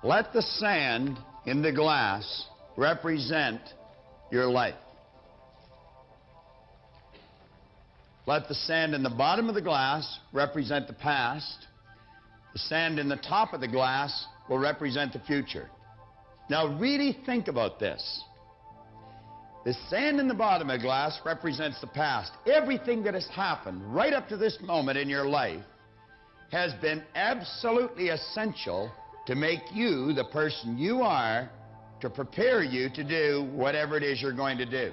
Let the sand in the glass represent your life. Let the sand in the bottom of the glass represent the past. The sand in the top of the glass will represent the future. Now really think about this. The sand in the bottom of the glass represents the past. Everything that has happened right up to this moment in your life has been absolutely essential to make you the person you are, to prepare you to do whatever it is you're going to do.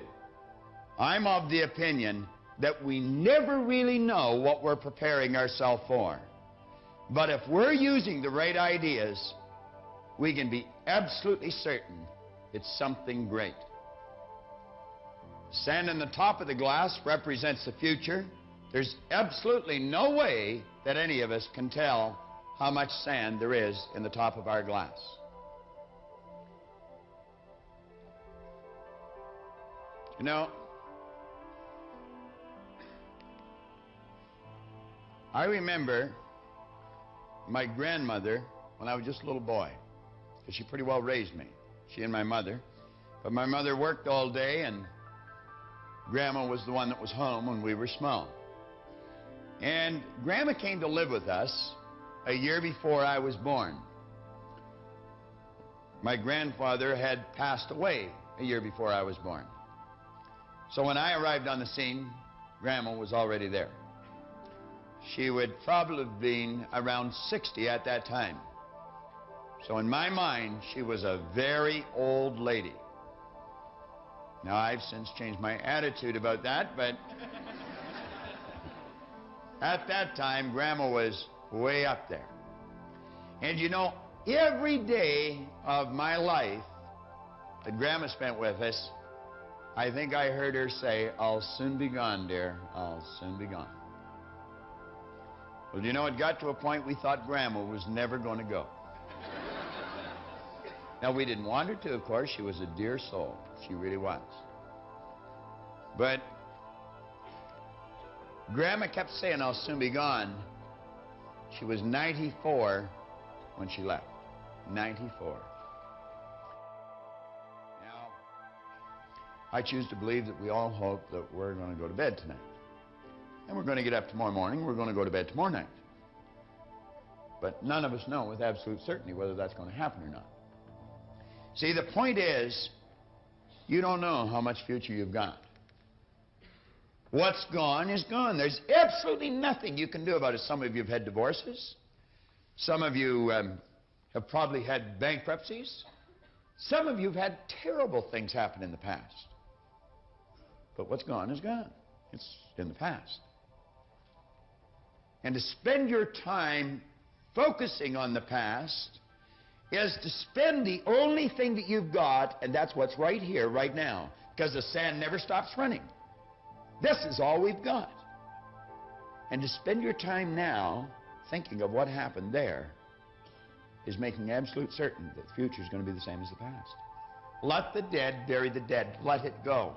I'm of the opinion that we never really know what we're preparing ourselves for. But if we're using the right ideas, we can be absolutely certain it's something great. Sand in the top of the glass represents the future. There's absolutely no way that any of us can tell how much sand there is in the top of our glass. You know, I remember my grandmother when I was just a little boy, because she pretty well raised me, she and my mother. But my mother worked all day, and Grandma was the one that was home when we were small. And Grandma came to live with us a year before I was born. My grandfather had passed away a year before I was born. So when I arrived on the scene, Grandma was already there. She would probably have been around 60 at that time. So in my mind, she was a very old lady. Now, I've since changed my attitude about that, but at that time, Grandma was way up there. And you know, every day of my life that Grandma spent with us, I think I heard her say, "I'll soon be gone, dear. I'll soon be gone." Well, you know, it got to a point we thought Grandma was never going to go. Now, we didn't want her to, of course. She was a dear soul. She really was. But Grandma kept saying, "I'll soon be gone." She was 94 when she left. 94. Now, I choose to believe that we all hope that we're going to go to bed tonight. And we're going to get up tomorrow morning. We're going to go to bed tomorrow night. But none of us know with absolute certainty whether that's going to happen or not. See, the point is, you don't know how much future you've got. What's gone is gone. There's absolutely nothing you can do about it. Some of you have had divorces. Some of you have probably had bankruptcies. Some of you have had terrible things happen in the past. But what's gone is gone. It's in the past. And to spend your time focusing on the past is to spend the only thing that you've got, and that's what's right here, right now, because the sand never stops running. This is all we've got. And to spend your time now thinking of what happened there is making absolute certain that the future is going to be the same as the past. Let the dead bury the dead. Let it go.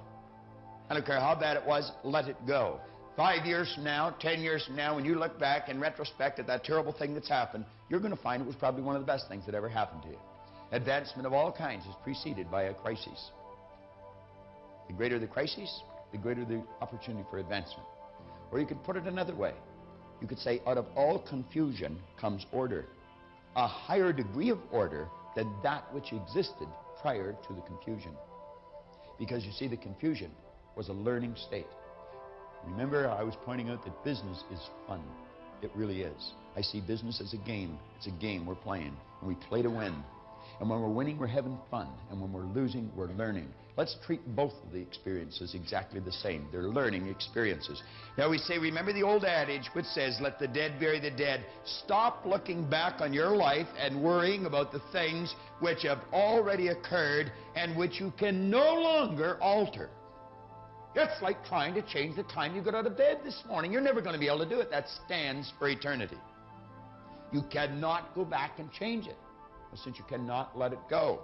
I don't care how bad it was, let it go. 5 years from now, 10 years from now, when you look back in retrospect at that terrible thing that's happened, you're going to find it was probably one of the best things that ever happened to you. Advancement of all kinds is preceded by a crisis. The greater the crisis, the greater the opportunity for advancement. Or you could put it another way. You could say, out of all confusion comes order. A higher degree of order than that which existed prior to the confusion. Because you see, the confusion was a learning state. Remember, I was pointing out that business is fun. It really is. I see business as a game. It's a game we're playing, and we play to win. And when we're winning, we're having fun. And when we're losing, we're learning. Let's treat both of the experiences exactly the same. They're learning experiences. Now we say, remember the old adage which says, let the dead bury the dead. Stop looking back on your life and worrying about the things which have already occurred and which you can no longer alter. It's like trying to change the time you got out of bed this morning. You're never going to be able to do it. That stands for eternity. You cannot go back and change it, since you cannot let it go.